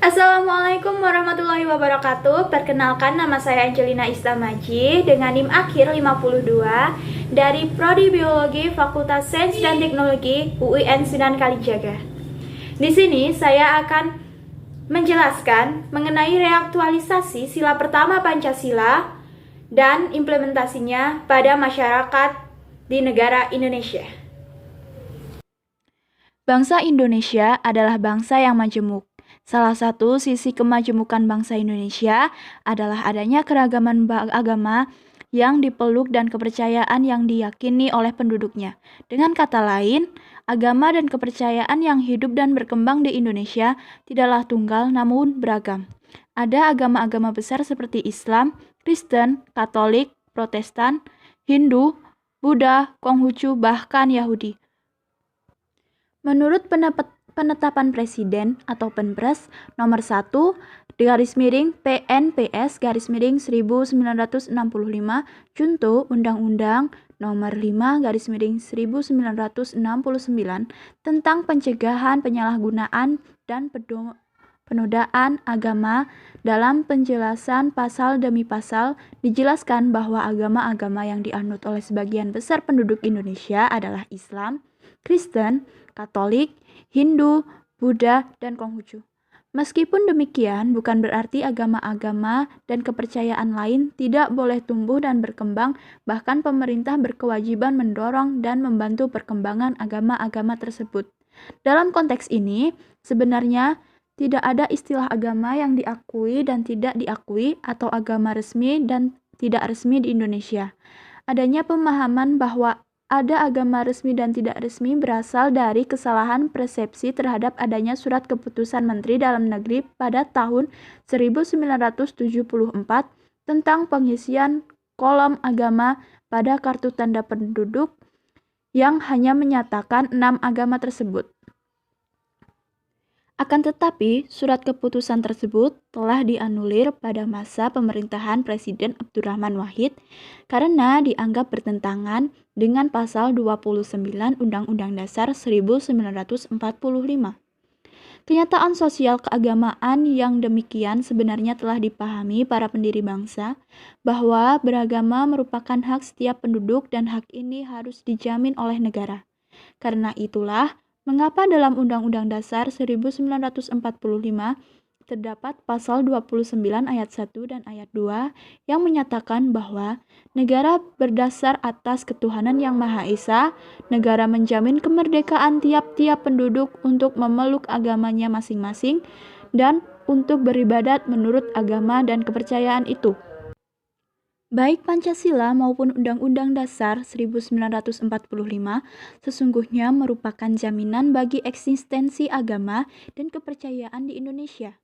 Assalamualaikum warahmatullahi wabarakatuh. Perkenalkan, nama saya Angelina Istamaji dengan NIM akhir 52 dari Prodi Biologi Fakultas Sains dan Teknologi UIN Sunan Kalijaga. Di sini saya akan menjelaskan mengenai reaktualisasi sila pertama Pancasila dan implementasinya pada masyarakat di negara Indonesia. Bangsa Indonesia adalah bangsa yang majemuk. Salah satu sisi kemajemukan bangsa Indonesia adalah adanya keragaman agama yang dipeluk dan kepercayaan yang diyakini oleh penduduknya. Dengan kata lain, agama dan kepercayaan yang hidup dan berkembang di Indonesia tidaklah tunggal namun beragam. Ada agama-agama besar seperti Islam, Kristen, Katolik, Protestan, Hindu, Buddha, Konghucu, bahkan Yahudi. Menurut penetapan Presiden atau Penpres nomor 1 PNPS 1965 Junto Undang-Undang nomor 5 1969 tentang pencegahan penyalahgunaan dan penodaan agama. Dalam penjelasan pasal demi pasal dijelaskan bahwa agama-agama yang dianut oleh sebagian besar penduduk Indonesia adalah Islam, Kristen, Katolik, Hindu, Buddha, dan Konghucu. Meskipun demikian, bukan berarti agama-agama dan kepercayaan lain tidak boleh tumbuh dan berkembang, bahkan pemerintah berkewajiban mendorong dan membantu perkembangan agama-agama tersebut. Dalam konteks ini, sebenarnya tidak ada istilah agama yang diakui dan tidak diakui atau agama resmi dan tidak resmi di Indonesia. Adanya pemahaman bahwa ada agama resmi dan tidak resmi berasal dari kesalahan persepsi terhadap adanya surat keputusan Menteri Dalam Negeri pada tahun 1974 tentang pengisian kolom agama pada kartu tanda penduduk yang hanya menyatakan 6 agama tersebut. Akan tetapi, surat keputusan tersebut telah dianulir pada masa pemerintahan Presiden Abdurrahman Wahid karena dianggap bertentangan dengan pasal 29 Undang-Undang Dasar 1945. Kenyataan sosial keagamaan yang demikian sebenarnya telah dipahami para pendiri bangsa bahwa beragama merupakan hak setiap penduduk dan hak ini harus dijamin oleh negara. Karena itulah, mengapa dalam Undang-Undang Dasar 1945 terdapat pasal 29 ayat 1 dan ayat 2 yang menyatakan bahwa negara berdasar atas ketuhanan yang Maha Esa, negara menjamin kemerdekaan tiap-tiap penduduk untuk memeluk agamanya masing-masing dan untuk beribadat menurut agama dan kepercayaan itu. Baik Pancasila maupun Undang-Undang Dasar 1945 sesungguhnya merupakan jaminan bagi eksistensi agama dan kepercayaan di Indonesia.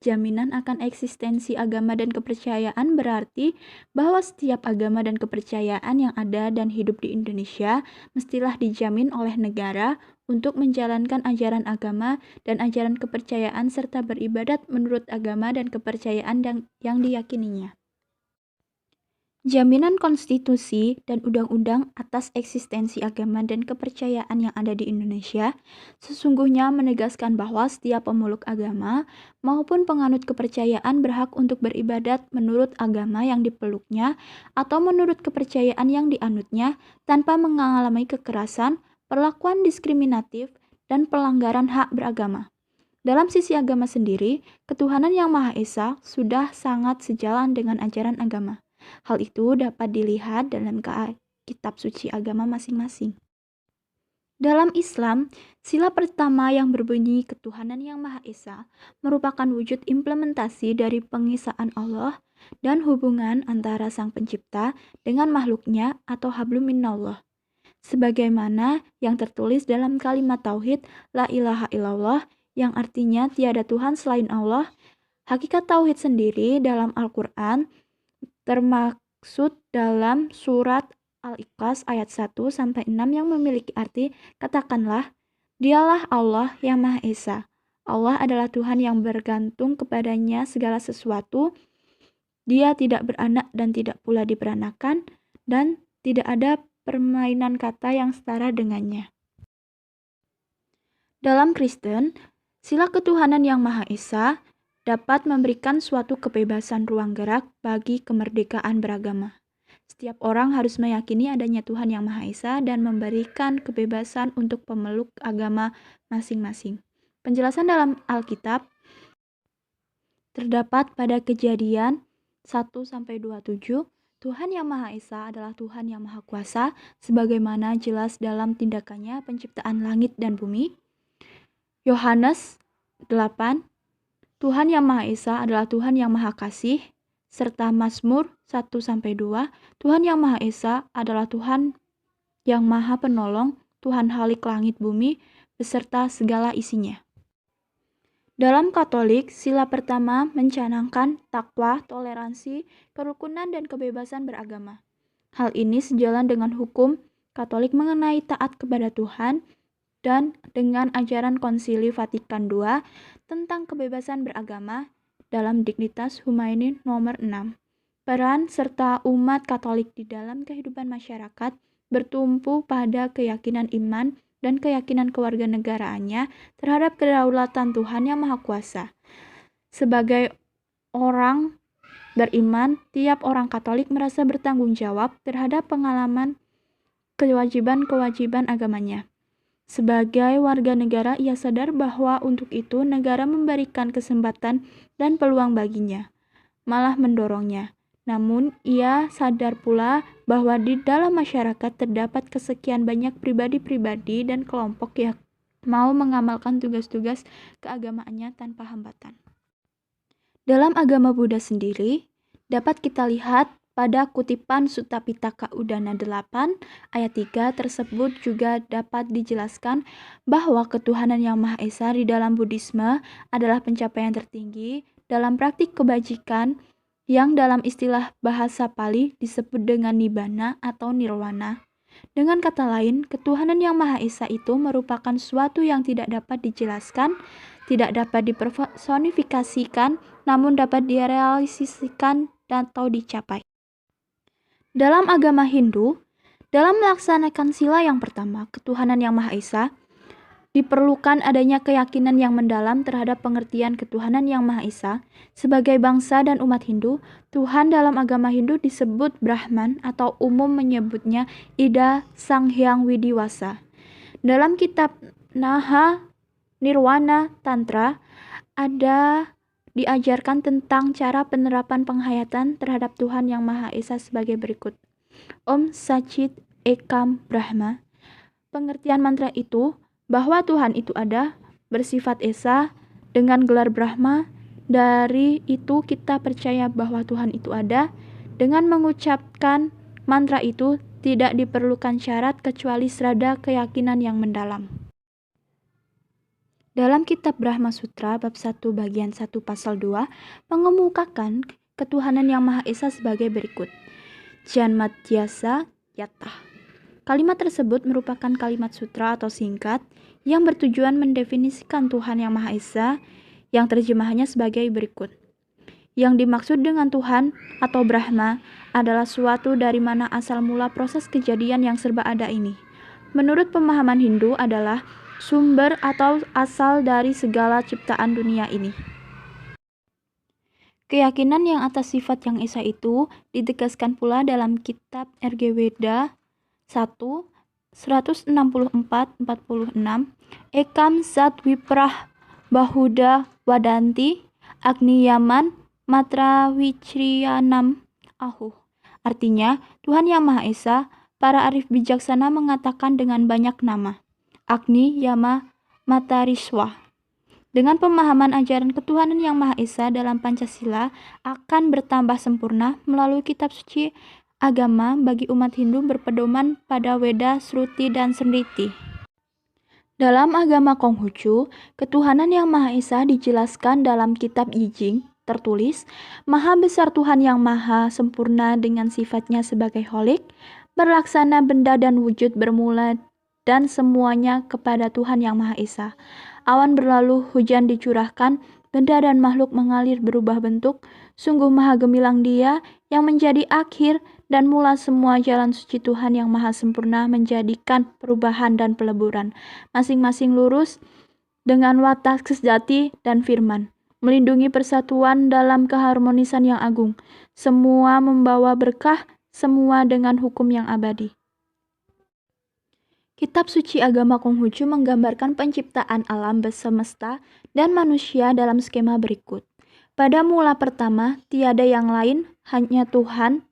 Jaminan akan eksistensi agama dan kepercayaan berarti bahwa setiap agama dan kepercayaan yang ada dan hidup di Indonesia mestilah dijamin oleh negara untuk menjalankan ajaran agama dan ajaran kepercayaan serta beribadat menurut agama dan kepercayaan yang diyakininya. Jaminan konstitusi dan undang-undang atas eksistensi agama dan kepercayaan yang ada di Indonesia sesungguhnya menegaskan bahwa setiap pemeluk agama maupun penganut kepercayaan berhak untuk beribadat menurut agama yang dipeluknya atau menurut kepercayaan yang dianutnya tanpa mengalami kekerasan, perlakuan diskriminatif, dan pelanggaran hak beragama. Dalam sisi agama sendiri, ketuhanan yang Maha Esa sudah sangat sejalan dengan ajaran agama. Hal itu dapat dilihat dalam kitab suci agama masing-masing. Dalam Islam, sila pertama yang berbunyi ketuhanan yang Maha Esa merupakan wujud implementasi dari pengesaan Allah dan hubungan antara Sang Pencipta dengan makhluknya atau hablum minallah. Sebagaimana yang tertulis dalam kalimat tauhid la ilaha illallah yang artinya tiada Tuhan selain Allah. Hakikat tauhid sendiri dalam Al-Quran termaksud dalam surat Al-Ikhlas ayat 1-6 yang memiliki arti, katakanlah, dialah Allah yang Maha Esa. Allah adalah Tuhan yang bergantung kepadanya segala sesuatu. Dia tidak beranak dan tidak pula diperanakan, dan tidak ada permainan kata yang setara dengannya. Dalam Kristen, sila ketuhanan yang Maha Esa dapat memberikan suatu kebebasan ruang gerak bagi kemerdekaan beragama. Setiap orang harus meyakini adanya Tuhan Yang Maha Esa dan memberikan kebebasan untuk pemeluk agama masing-masing. Penjelasan dalam Alkitab terdapat pada Kejadian 1-27. Tuhan Yang Maha Esa adalah Tuhan yang Maha Kuasa, sebagaimana jelas dalam tindakannya penciptaan langit dan bumi. Yohanes 8. Tuhan Yang Maha Esa adalah Tuhan yang Maha Kasih, serta Mazmur 1-2. Tuhan Yang Maha Esa adalah Tuhan yang Maha Penolong, Tuhan Halik langit bumi, beserta segala isinya. Dalam Katolik, sila pertama mencanangkan takwa, toleransi, kerukunan, dan kebebasan beragama. Hal ini sejalan dengan hukum Katolik mengenai taat kepada Tuhan dan dengan ajaran Konsili Vatikan II tentang kebebasan beragama dalam Dignitas Humanae nomor 6. Peran serta umat Katolik di dalam kehidupan masyarakat bertumpu pada keyakinan iman dan keyakinan kewarganegaraannya terhadap kedaulatan Tuhan Yang Maha Kuasa. Sebagai orang beriman, tiap orang Katolik merasa bertanggung jawab terhadap pengalaman kewajiban-kewajiban agamanya. Sebagai warga negara, ia sadar bahwa untuk itu negara memberikan kesempatan dan peluang baginya, malah mendorongnya. Namun, ia sadar pula bahwa di dalam masyarakat terdapat kesekian banyak pribadi-pribadi dan kelompok yang mau mengamalkan tugas-tugas keagamaannya tanpa hambatan. Dalam agama Buddha sendiri, dapat kita lihat pada kutipan Sutta Pitaka Udana 8 ayat 3 tersebut juga dapat dijelaskan bahwa ketuhanan Yang Maha Esa di dalam Buddhisme adalah pencapaian tertinggi dalam praktik kebajikan yang dalam istilah bahasa Pali disebut dengan Nibbana atau Nirwana. Dengan kata lain, ketuhanan Yang Maha Esa itu merupakan suatu yang tidak dapat dijelaskan, tidak dapat dipersonifikasikan, namun dapat direalisasikan atau dicapai. Dalam agama Hindu, dalam melaksanakan sila yang pertama, ketuhanan Yang Maha Esa, diperlukan adanya keyakinan yang mendalam terhadap pengertian ketuhanan Yang Maha Esa. Sebagai bangsa dan umat Hindu, Tuhan dalam agama Hindu disebut Brahman atau umum menyebutnya Ida Sang Hyang Widiwasa. Dalam kitab Naha Nirwana Tantra ada diajarkan tentang cara penerapan penghayatan terhadap Tuhan Yang Maha Esa sebagai berikut. Om Sachit Ekam Brahma. Pengertian mantra itu bahwa Tuhan itu ada, bersifat esa, dengan gelar Brahma. Dari itu kita percaya bahwa Tuhan itu ada. Dengan mengucapkan mantra itu tidak diperlukan syarat kecuali serada keyakinan yang mendalam. Dalam kitab Brahma Sutra bab 1 bagian 1 pasal 2 mengemukakan ketuhanan Yang Maha Esa sebagai berikut. Janmatyasa Yatah. Kalimat tersebut merupakan kalimat sutra atau singkat yang bertujuan mendefinisikan Tuhan Yang Maha Esa yang terjemahannya sebagai berikut. Yang dimaksud dengan Tuhan atau Brahma adalah suatu dari mana asal mula proses kejadian yang serba ada ini. Menurut pemahaman Hindu adalah sumber atau asal dari segala ciptaan dunia ini. Keyakinan yang atas sifat Yang Esa itu ditegaskan pula dalam kitab Rigveda 1:164-46 Ekam Sat Wiprah Bahuda Wadanti Agniyaman Matra Wicriyanam Ahu. Artinya, Tuhan Yang Maha Esa, para arif bijaksana mengatakan dengan banyak nama. Agni, Yama, Matariswa. Dengan pemahaman ajaran ketuhanan Yang Maha Esa dalam Pancasila akan bertambah sempurna melalui kitab suci agama bagi umat Hindu berpedoman pada Weda, Sruti, dan Smriti. Dalam agama Konghucu, ketuhanan Yang Maha Esa dijelaskan dalam kitab I Ching, tertulis, Maha Besar Tuhan Yang Maha Sempurna dengan sifatnya sebagai holik, berlaksana benda dan wujud bermula dan semuanya kepada Tuhan Yang Maha Esa. Awan berlalu, hujan dicurahkan, benda dan makhluk mengalir berubah bentuk, sungguh maha gemilang Dia yang menjadi akhir dan mula semua jalan suci Tuhan Yang Maha Sempurna menjadikan perubahan dan peleburan, masing-masing lurus dengan watak sejati dan firman. melindungi persatuan dalam keharmonisan yang agung. Semua membawa berkah, semua dengan hukum yang abadi. Kitab suci agama Konghucu menggambarkan penciptaan alam semesta dan manusia dalam skema berikut. Pada mula pertama, tiada yang lain, hanya Tuhan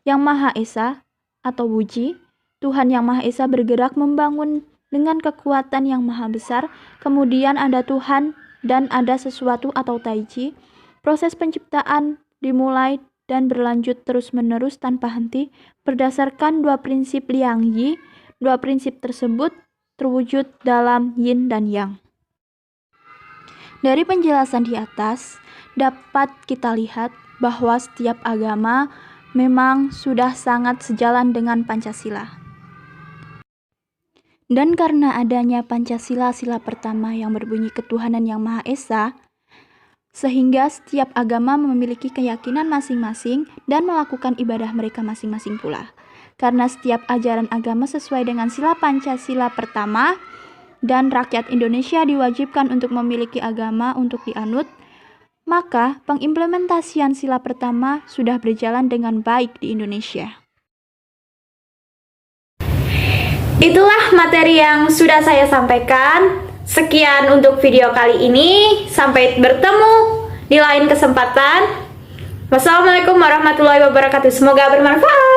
yang Maha Esa atau Wuji. Tuhan yang Maha Esa bergerak membangun dengan kekuatan yang maha besar. Kemudian ada Tuhan dan ada sesuatu atau Taiji. Proses penciptaan dimulai dan berlanjut terus-menerus tanpa henti berdasarkan dua prinsip Liang Yi. Dua prinsip tersebut terwujud dalam Yin dan Yang. Dari penjelasan di atas, dapat kita lihat bahwa setiap agama memang sudah sangat sejalan dengan Pancasila. Dan karena adanya Pancasila, sila pertama yang berbunyi ketuhanan yang Maha Esa, sehingga setiap agama memiliki keyakinan masing-masing dan melakukan ibadah mereka masing-masing pula. Karena setiap ajaran agama sesuai dengan sila Pancasila pertama dan rakyat Indonesia diwajibkan untuk memiliki agama untuk dianut, maka pengimplementasian sila pertama sudah berjalan dengan baik di Indonesia. Itulah materi yang sudah saya sampaikan. Sekian untuk video kali ini. Sampai bertemu di lain kesempatan. Wassalamualaikum warahmatullahi wabarakatuh. Semoga bermanfaat.